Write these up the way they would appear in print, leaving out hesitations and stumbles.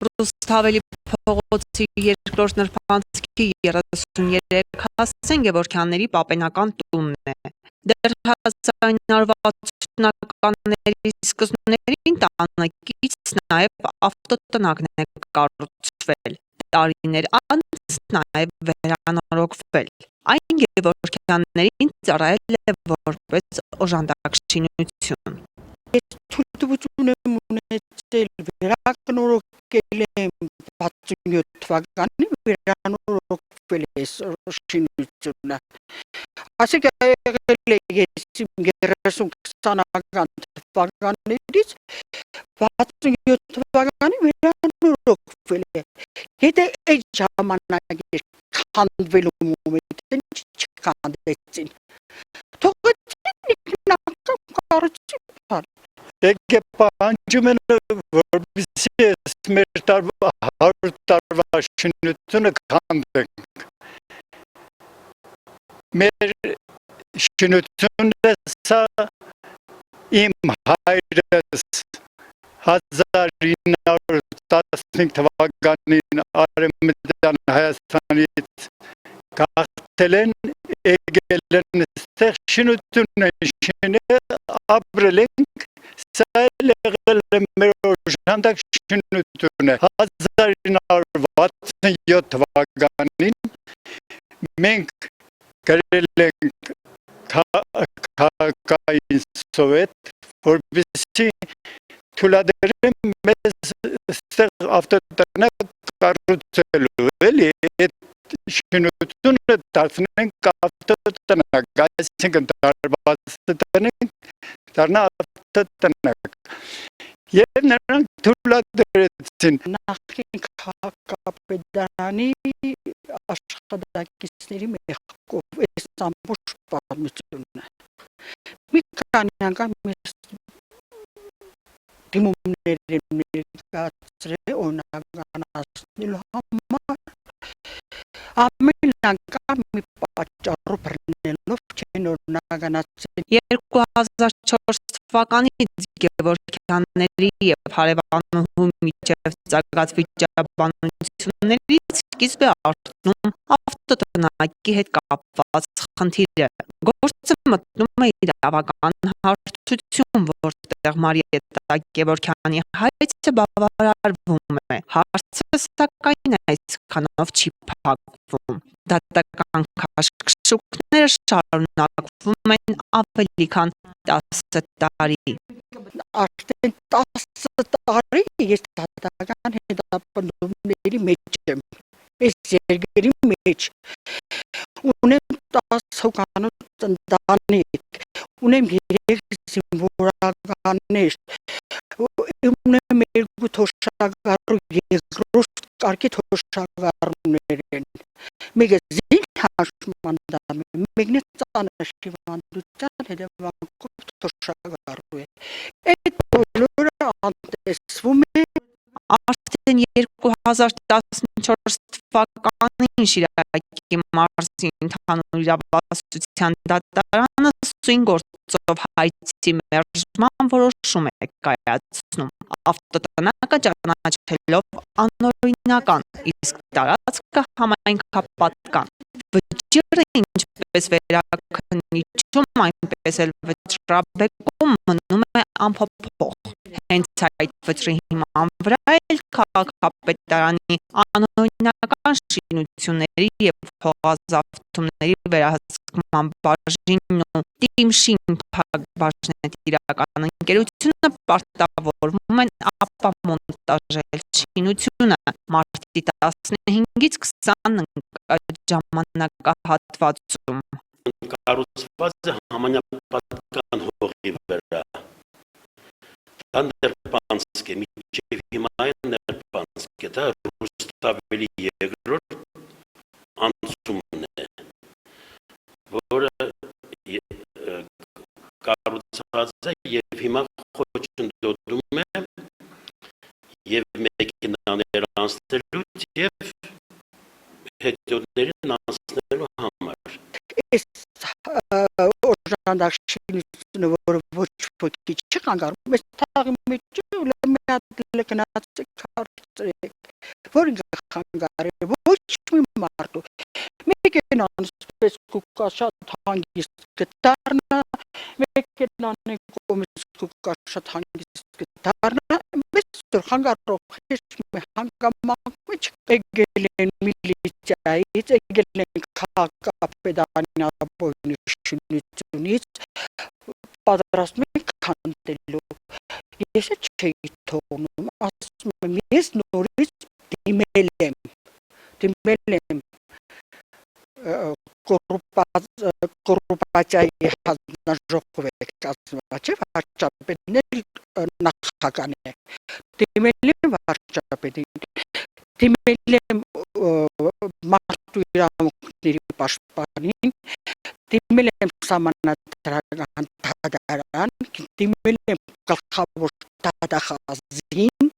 Ռուսթավելի փողոցի երկրորդ նրբանցքի 33 հասցեն Գևորգյանների պապենական տունն է։ Դեռ 1960-ականների սկզբներին տանեկից նաև ավտոտնակն է կառուցվել, տարիներ անց նաև վերանորոգվել։ Այն Գևորգյաններին ծառայել է որպես օժանդակշինություն։ Թույլտվություն եմ ունեցել վերակնորոգել եմ 67 թվականին վերանորոգվել է շինությունը։ Այսինքն եղել է ես 30-20-ական թվականներից 67 թվականին վերանորոգվել է։ Եթե այդ ժամանակ քանդվելու մոմենտին չքանդեցին։ Թողեցին ինքնակամ կառուցի բան։ Եկե պահանջում են, որպեսզի մեր տարվա 100 տարվա շինությունը քանդենք։ Մեր շինությունն է սա, իմ հայրս 1915 թվականին Արևմտյան Հայաստանից գաղթել են, եկել են այստեղ շինություն են շինել, ապրել ենք, սա եղել է մեր օժանդակ շինությունը։ 1967 թվականին մենք գրել ենք քաղաքային սովետ, որպեսզի թույլատրեն մեզ այստեղ ավտոտնակ կառուցելու, էլի այդ շինությունը դարձնենք ավտոտնակ, այսինքն դարբասը տնենք, դառնա ավտոտնակ։ Եվ նրանք թույլատրեցին։ Նախկին քաղաքապետարանի աշխատակիցների մեղքով այս ամբողջ պատմությունը։ Մի քանի անգամ ես դիմումներ եմ ներկայացրել օրինականացնելու համար, ամեն անգամ մի պատճառով բռնելով չեն օրինականացրել։ 2004 թվականից Գևորգյանների և հարևանուհու միջև ծագած վիճաբանություններից սկիզբ է առնում ավտոտնակի հետ կապված խնդիրը։ Գործը մտնում է իրավական հարթություն, որտեղ Մարիետտա Գևորգյանի հայցը բավարարվում է, հարցը սակայն այսքանով չի փակվում։ Դատական քաշքշուկները շարունակվում են ավելի քան 10 տարի։ Արդեն 10 տարի ես դատական հետապնդումների մեջ եմ, այս երկրի մեջ։ Ունեմ 10 հոգանոց ընտանիք, ունեմ 3 զինվորականներ, ունեմ 2 թոշակառու, երկրորդ կարգի թոշակառուներ են։ Մեկը զինհաշման դամ է, մեկն է ծանր հիվանդության հետևանքով թոշակառու է։ Այդ բոլորը անտեսվում է։ Արդեն 2014 թվականին Շիրակի մարզի ընդհանուր իրավասության դատարանը սույն գործով հայցի մերժման որոշում է կայացնում, ավտոտնակը ճանաչելով անօրինական, իսկ տարածքը համայնքապատկան։ Վճիռը ինչպես վերաքննիչում, այնպես էլ վճռաբեկում մնում է անփոփոխ։ Հենց այդ վճռի հիման վրա էլ քաղաքապետարանի անօրինական շինությունների և հողազավթումների վերահսկման բաժինն ու Տիմշին փակbaşնետիրական ընկերությունը պարտավորվում են ապամոնտաժել շինությունը մարտի 15-ից 20 ժամանակահատվածում։ Կառուցված է համանյապատական հողի վրա։ Դա Ներբանսկ է, մինչև հիմա է Ներբանսկ է, դա Ռուսթավելի երկրորդ անցումն է, որը կառուցված է և հիմա խոչընդոտում է և մեքենաներ անցնելուց և հետիոտներին անցնելու համար։ Այս օժանդակ շինությունը, որը ոչ ոքի չի կանգառում, այս թաղի մեջ ուրեմն մի հատ գնացեք որ խանգարի ոչ մի մարդու մեկենան սպես կուկա շատ հանգիստ կդառնա մեկենան կոմից կուկա շատ հանգիստ կդառնա բայց խանգարող հեչ մի հանգամանք մեջ եկել են միլիցիայից եկել են քաղաքապետարանի ապօրինությունից պատրաստում են քանդելու ես չէի թողնում ասում եմ ես նորից դիմել եմ կոռուպացիայի հանձնաժողովի կազմված վարչապետն նախագահն է դիմել եմ վարչապետին դիմել եմ մարդու իրավունքների պաշտպանին դիմել եմ սահմանադրական դատարան դիմել եմ գլխավոր դատախազին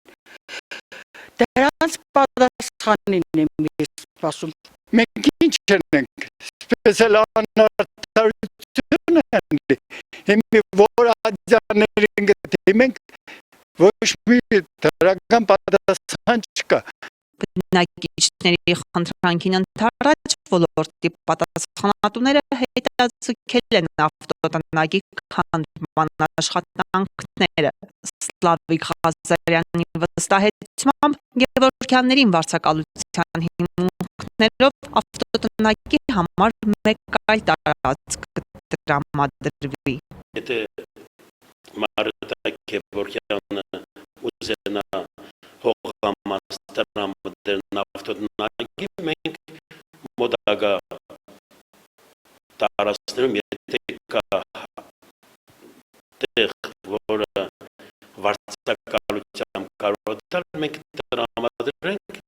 դրանց պատասխանին եմ ես ասում Մենք ինչ ենք, սպեսել անարդարություն են, հիմի որ աջաներին գտիմ ենք, ոչ մի դրական պատասխան չկա։ Բնակիչների խնդրանքին ընդառաջ ոլորտի պատասխանատուները հետաձգել են ավտոտնակի քանդման աշխատանքները Սլավիկ Ղազարյանի վստահեցմամբ Գևորգյաններին վարձակալության հիմունքներով ավտոտնակի համար մեկ այլ տարածք կտրամադրվի Եթե Մարիոթ Գևորգյանը ուզենա հողամաս տրամադրել ավտոտնակի մենք մոտակա տարածքներում եթե կա տեղ որը վարձակալությամբ կարող է մենք տրամադրենք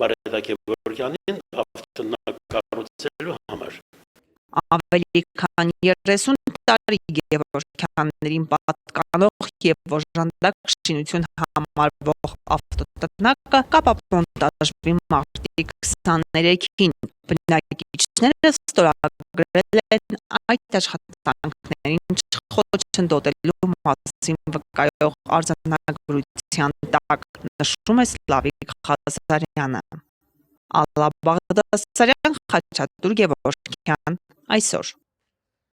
Մարիոթ Գևորգյանին ավտոտնակ կառուցելու համար ավելի քան 30 տարի Գևորգյաններին պատկանող և օժանդակ շինություն համարվող ավտոտնակը կապապոնտաժվի մարտի 23-ին բնակիչները ստորագրել են այդ աշխատանքներին չխոչընդոտելու մասին վկայող արձանագրության տակ նշում է Սլավիկ Ղազարյանը Ալլա Բաղդասարյան Խաչատուր Գևորգյան այսօր